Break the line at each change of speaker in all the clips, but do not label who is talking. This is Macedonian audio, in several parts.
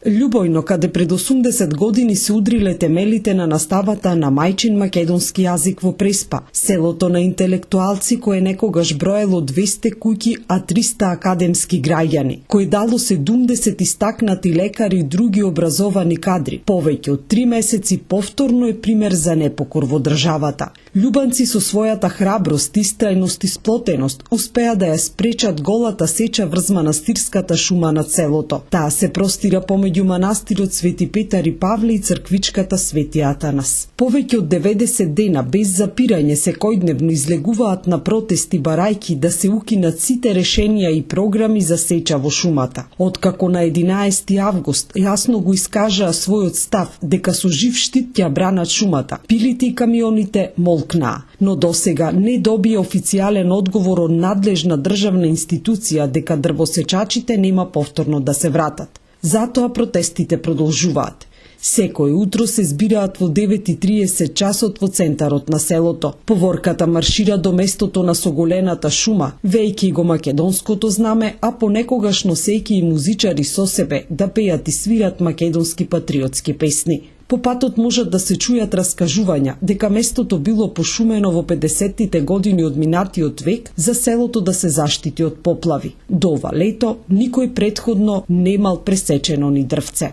Љубојно, каде пред 80 години се удриле темелите на наставата на мајчин македонски јазик во Преспа, селото на интелектуалци кое некогаш броело 200 куќи, а 300 академски граѓани, кој дало 70 истакнати лекари и други образовани кадри. Повеќе од 3 месеци повторно е пример за непокор во државата. Љубанци со својата храброст, истрајност и сплотеност успеа да ја спречат голата сеча врз манастирската шума на селото. Таа се простира помеѓу манастирот Свети Петар и Павле и црквичката Свети Атанас. Повеќе од 90 дена без запирање секојдневно излегуваат на протести барајки да се укинат сите решенија и програми за сеча во шумата. Откако на 11 август јасно го искажаа својот став дека со жив штит ќе бранат шумата, пилите и камионите молкнаа, но досега не добија официјален одговор од надлежна државна институција дека дрвосечачите нема повторно да се вратат. Затоа протестите продолжуваат. Секој утро се збираат во 9:30 часот во центарот на селото. Поворката маршира до местото на соголената шума, вејќи го македонското знаме, а понекогаш носејќи и музичари со себе да пеат и свират македонски патриотски песни. По патот можат да се чујат раскажувања дека местото било пошумено во 50-тите години од минатиот век за селото да се заштити од поплави. До ова лето никој претходно немал пресечено ни дрвце.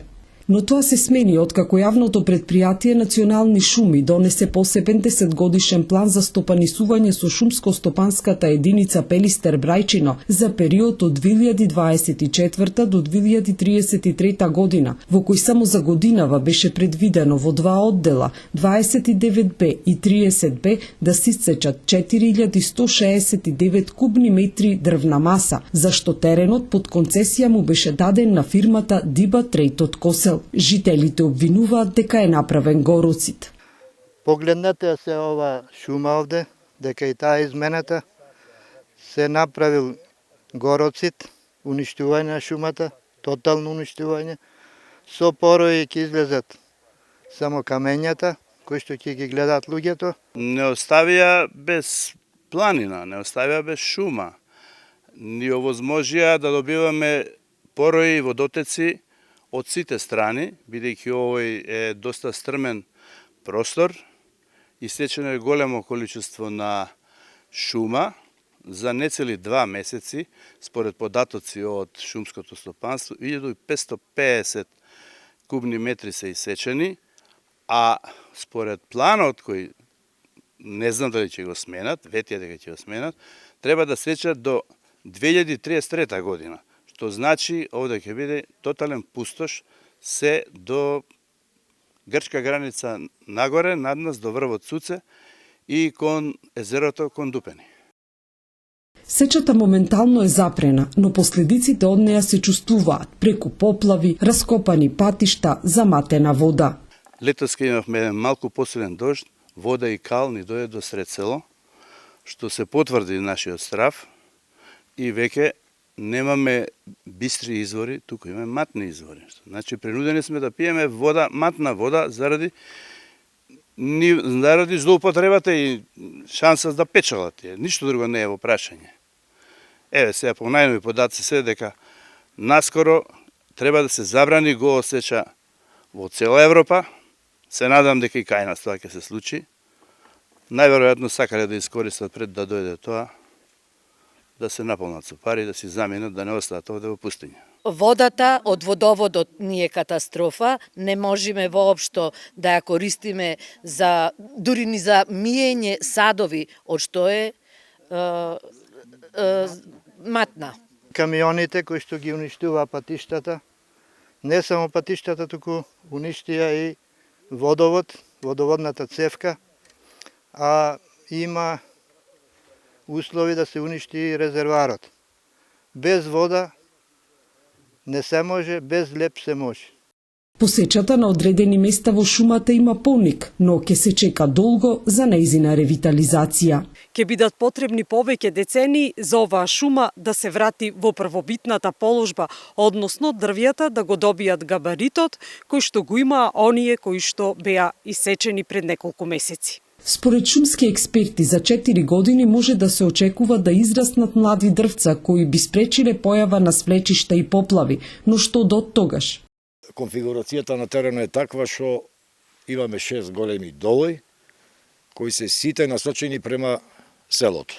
Но тоа се смени откако јавното предпријатие Национални шуми донесе посебен 10-годишен план за стопанисување со шумско-стопанската единица Пелистер Брајчино за период од 2024 до 2033 година, во кој само за годинава беше предвидено во два оддела, 29Б и 30Б, да се исцечат 4169 кубни метри дрвна маса, зашто теренот под концесија му беше даден на фирмата Диба Трејтот Косел. Жителите обвинуваат дека е направен гороцид.
Погледнете се ова шума овде, дека и таа измената се направил гороцид, уништување на шумата, тотално уништување. Со порои ќе излезат само камењата, кои што ќе ги гледаат луѓето.
Не оставија без планина, не оставија без шума. Ни овозможија да добиваме порои и водотеци од сите страни, бидејќи овој е доста стрмен простор, исечено е големо количество на шума за нецели 2 месеци, според податоци од шумското стопанство, 1550 кубни метри се исечени, а според планот кој не знам дали ќе го сменат, ветија дека ќе го сменат, треба да сечат до 2033 година. Што значи овде ќе биде тотален пустош се до грчка граница нагоре, над нас до врвот Цуце и кон езерото кон Дупени.
Сечата моментално е запрена, но последиците од неа се чувствуваат преку поплави, раскопани патишта, заматена вода.
Летос ке имавме малку посилен дожд, вода и кал ни дојде до сред село, што се потврди нашиот страв и веќе немаме бистри извори, туку имаме матни извори. Значи, принудени сме да пиеме вода, матна вода, заради злоупотребата и шанса да печалат тие. Ништо друго не е во прашање. Еве, сега по најнови податци се дека наскоро треба да се забрани гоосеча во цела Европа. Се надам дека и кај нас тоа ќе се случи. Најверојатно сакале да искористат пред да дојде тоа, да се наполнат со пари, да си заменат, да не остаат овде во пустиња.
Водата од водоводот ни е катастрофа, не можеме воопшто да ја користиме за дури ни за миење садови, од што е матна.
Камионите кои што ги уништуваа патиштата, не само патиштата, туку уништија и водовод, водоводната цевка, а има услови да се уништи резерварот. Без вода не се може, без леп се може.
Посечата на одредени места во шумата има полник, но ќе се чека долго за нејзина ревитализација.
Ќе бидат потребни повеќе децении за оваа шума да се врати во првобитната положба, односно дрвјата да го добијат габаритот кој што го имаа оние кои што беа исечени пред неколку месеци.
Според шумски експерти, за 4 години може да се очекува да израснат млади дрвца кои би спречиле појава на свлечишта и поплави, но што до тогаш?
Конфигурацијата на теренот е таква што имаме 6 големи долои, кои се сите насочени према селото.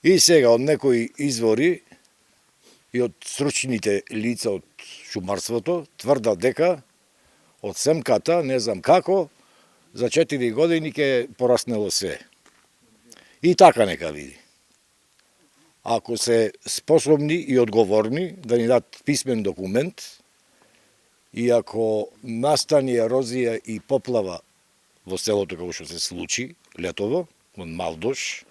И сега од некои извори и од стручните лица од шумарството тврдат дека од семката, не знам како, за 4 години ќе пораснело све. И така нека види. Ако се способни и одговорни да ни дадат писмен документ и ако настани ерозија и поплава во селото како што се случи летово, од Малдош,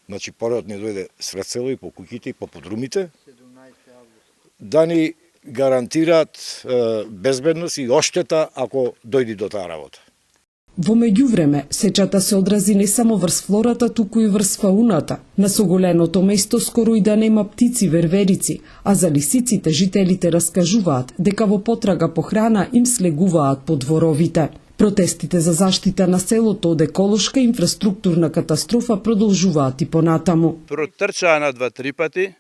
значи породот не дојде сред село и по куќите и по подрумите, да ни гарантираат безбедност и оштета ако дојди до таа работа.
Во меѓувреме, сечата се одрази не само врз флората, туку и врз фауната. На соголеното место скоро и да нема птици верверици, а за лисиците жителите раскажуваат дека во потрага по храна им слегуваат по дворовите. Протестите за заштита на селото од еколошка инфраструктурна катастрофа продолжуваат и понатаму.
Протрчаа на 2-3 пати,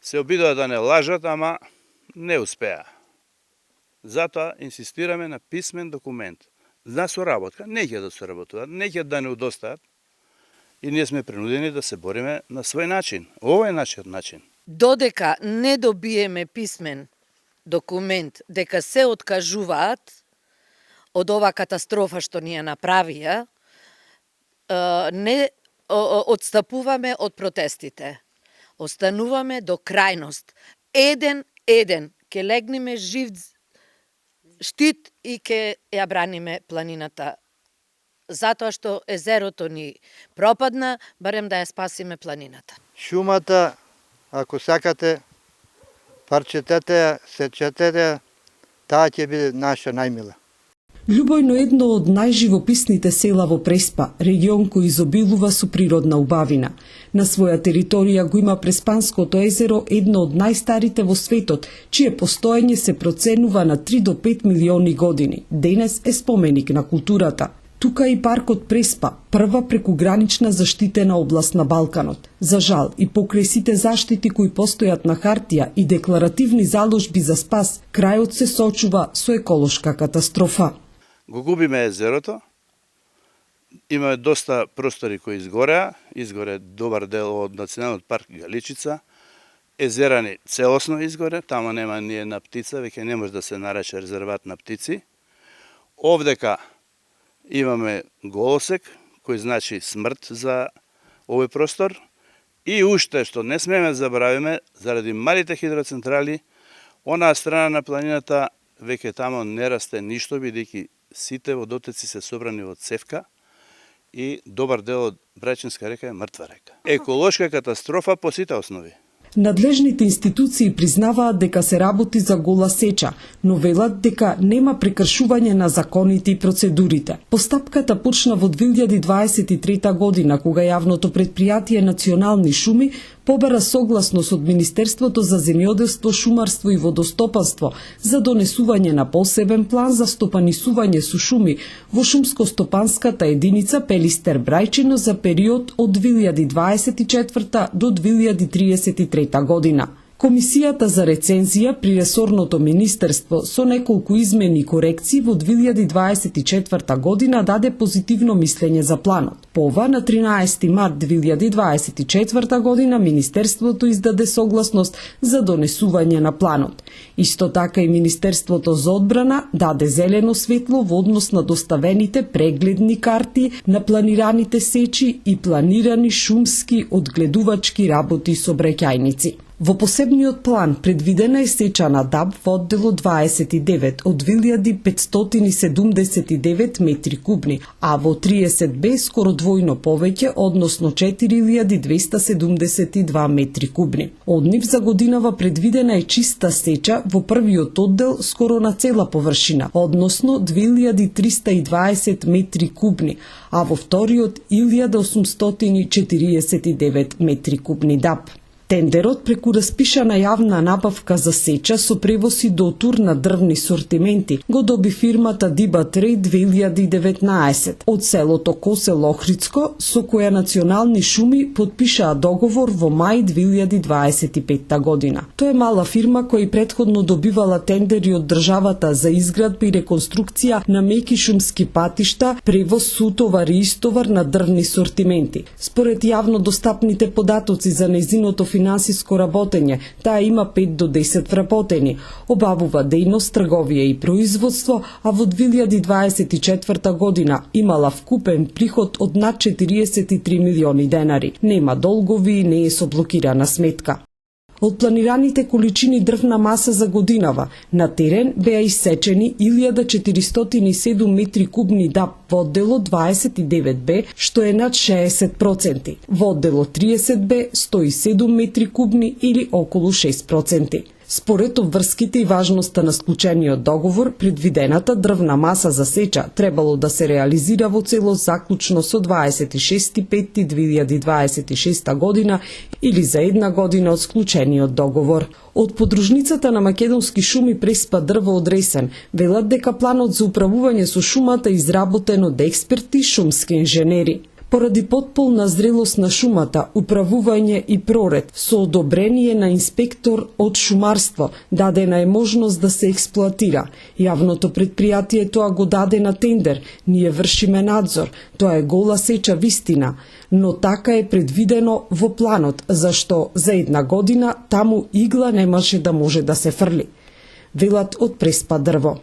се обидоа да не лажат, ама не успеа. Затоа инсистираме на писмен документ. За соработка, не ќе да соработуваат, не ќе да не удостаат и ние сме принудени да се бориме на свој начин. Ова е нашиот начин.
Додека не добиеме писмен документ дека се откажуваат од ова катастрофа што ни ја направија, не одстапуваме од протестите. Остануваме до крајност. Еден ќе легнеме жив штит и ќе ја браниме планината. Затоа што езерото ни пропадна, барем да ја спасиме планината.
Шумата, ако сакате, парчетете, сечете, таа ќе биде наша најмила.
Љубојно е едно од најживописните села во Преспа, регион кој изобилува со природна убавина. На своја територија го има Преспанското езеро, едно од најстарите во светот, чие постоење се проценува на 3 до 5 милиони години. Денес е споменик на културата. Тука и паркот Преспа, прва прекугранична заштитена област на Балканот. За жал, и покрај сите заштити кои постојат на хартија и декларативни заложби за спас, крајот се сочува со еколошка катастрофа.
Го губиме езерото, имаме доста простори кои изгоре добар дел од Националниот парк Галичица, езера ни целосно изгоре, тама нема ни една птица, веќе не може да се нарече резерват на птици. Овдека имаме голосек, кој значи смрт за овој простор, и уште што не смеме забравиме, заради малите хидроцентрали, онаа страна на планината веќе тамо не расте ништо, бидејќи сите водотеци се собрани во цевка и добар дел од Брајчинска река е мртва река. Еколошка катастрофа по сите основи.
Надлежните институции признаваат дека се работи за гола сеча, но велат дека нема прекршување на законите и процедурите. Постапката почна во 2023 година, кога јавното предпријатие Национални шуми побара согласност од Министерството за земјоделство, шумарство и водостопанство за донесување на посебен план за стопанисување со шуми во шумско-стопанската единица Пелистер Брајчино за период од 2024 до 2033 година. Комисијата за рецензија при ресорното министерство со неколку измени и корекции во 2024 година даде позитивно мислење за планот. По ова на 13 март 2024 година Министерството издаде согласност за донесување на планот. Исто така и Министерството за одбрана даде зелено светло во однос на доставените прегледни карти на планираните сечи и планирани шумски одгледувачки работи со бреќајници. Во посебниот план предвидена е сеча на даб во оддело 29 од 1579 метри кубни, а во 30Б скоро двојно повеќе, односно 4272 метри кубни. Од нив за годинава предвидена е чиста сеча во првиот оддел скоро на цела површина, односно 2320 метри кубни, а во вториот 1849 метри кубни даб. Тендерот преку распишана јавна набавка за сеча со превоз и дотур на дрвни сортименти го доби фирмата Диба Трейд 2019 од селото Косел Охридско, со која Национални шуми подпишаа договор во мај 2025 година. Тоа е мала фирма која и претходно добивала тендери од државата за изградба и реконструкција на меки шумски патишта, превоз со утовар и истовар на дрвни сортименти. Според јавно достапните податоци за нејзиното финансиско работење, таа има 5 до 10 вработени, обавува дејност, трговија и производство, а во 2024 година имала вкупен приход од над 43 милиони денари. Нема долгови и не е со блокирана сметка. Од планираните количини дрвна маса за годинава, на терен беа исечени 1407 метри кубни даб во оддело 29Б, што е над 60%, во оддело 30Б 107 метри кубни или околу 6%. Според обврските и важноста на склучениот договор, предвидената дрвна маса за сеча требало да се реализира во целост заклучно со 26.5.2026 година или за една година од склучениот договор. Од подружницата на Македонски шуми Преспа дрво од Ресен велат дека планот за управување со шумата е изработен од експерти шумски инженери. Поради потполна зрелост на шумата, управување и проред, со одобрение на инспектор од шумарство, дадена е можност да се експлоатира. Јавното предпријатие тоа го даде на тендер, ние вршиме надзор, тоа е гола сеча вистина, но така е предвидено во планот, зашто за една година таму игла немаше да може да се фрли. Велат од Преспа дрво.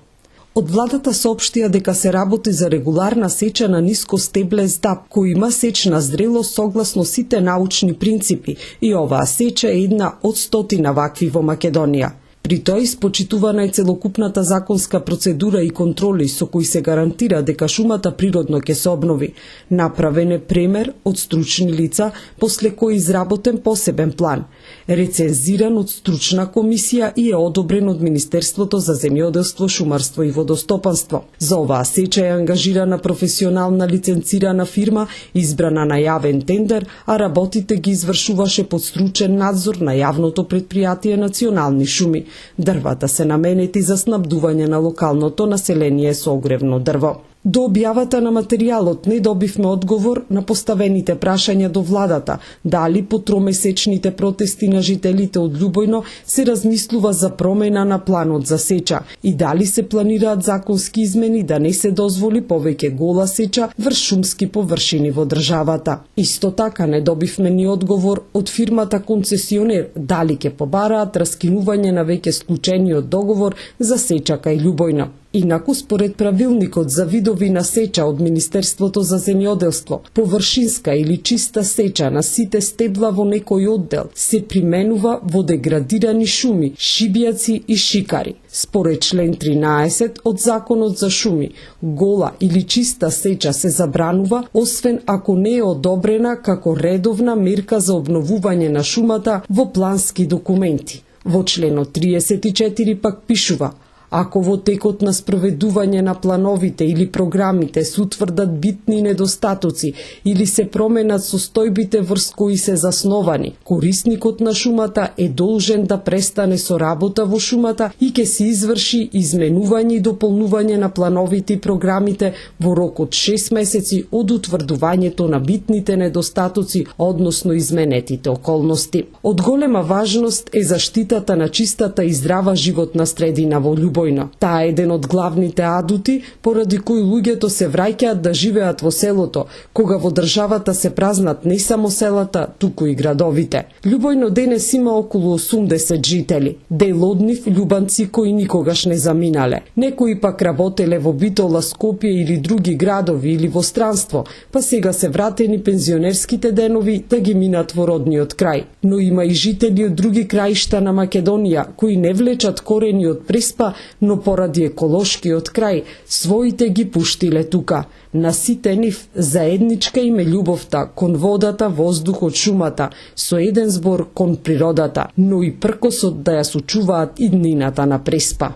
Од владата соопштија дека се работи за регуларна сеча на ниско стеблест даб, кој има сечна зрелост согласно сите научни принципи и оваа сеча е една од 100 вакви во Македонија. При тоа испочитувана е целокупната законска процедура и контроли со кои се гарантира дека шумата природно ќе се обнови. Направен е премер од стручни лица, после кој изработен посебен план, рецензиран од стручна комисија и е одобрен од Министерството за земјоделство, шумарство и водостопанство. За оваа сеча е ангажирана професионална лиценцирана фирма, избрана на јавен тендер, а работите ги извршуваше под стручен надзор на јавното предпријатие Национални шуми. Дрвата се наменети за снабдување на локалното население со огревно дрво. До објавата на материјалот не добивме одговор на поставените прашања до владата, дали по тромесечните протести на жителите од Љубојно се размислува за промена на планот за сеча и дали се планираат законски измени да не се дозволи повеќе гола сеча врз шумски површини во државата. Исто така не добивме ни одговор од фирмата концесионер дали ќе побараат раскинување на веќе склучениот договор за сеча кај Љубојно. Инаку, според правилникот за видови на сеча од Министерството за земјоделство, површинска или чиста сеча на сите стебла во некој оддел се применува во деградирани шуми, шибјаци и шикари. Според член 13 од Законот за шуми, гола или чиста сеча се забранува, освен ако не е одобрена како редовна мерка за обновување на шумата во плански документи. Во членот 34 пак пишува: ако во текот на спроведување на плановите или програмите се утврдат битни недостатоци или се променат состојбите врз кои се засновани, корисникот на шумата е должен да престане со работа во шумата и ќе се изврши изменување и дополнување на плановите и програмите во рок од 6 месеци од утврдувањето на битните недостатоци, односно изменетите околности. Од голема важност е заштитата на чистата и здрава животна средина во Љубојно. Таа е еден од главните адути поради кои луѓето се враќаат да живеат во селото, кога во државата се празнат не само селата, туку и градовите. Љубојно денес има околу 80 жители. Дел од нив љубанци кои никогаш не заминале. Некои пак работеле во Битола, Скопје или други градови или во странство, па сега се вратени пензионерските денови да ги минат во родниот крај. Но има и жители од други краишта на Македонија кои не влечат корени од Преспа, но поради еколошкиот крај, своите ги пуштиле тука. На сите нив заедничка им е љубовта кон водата, воздухот, шумата, со еден збор кон природата, но и пркосот да ја сочуваат иднината на Преспа.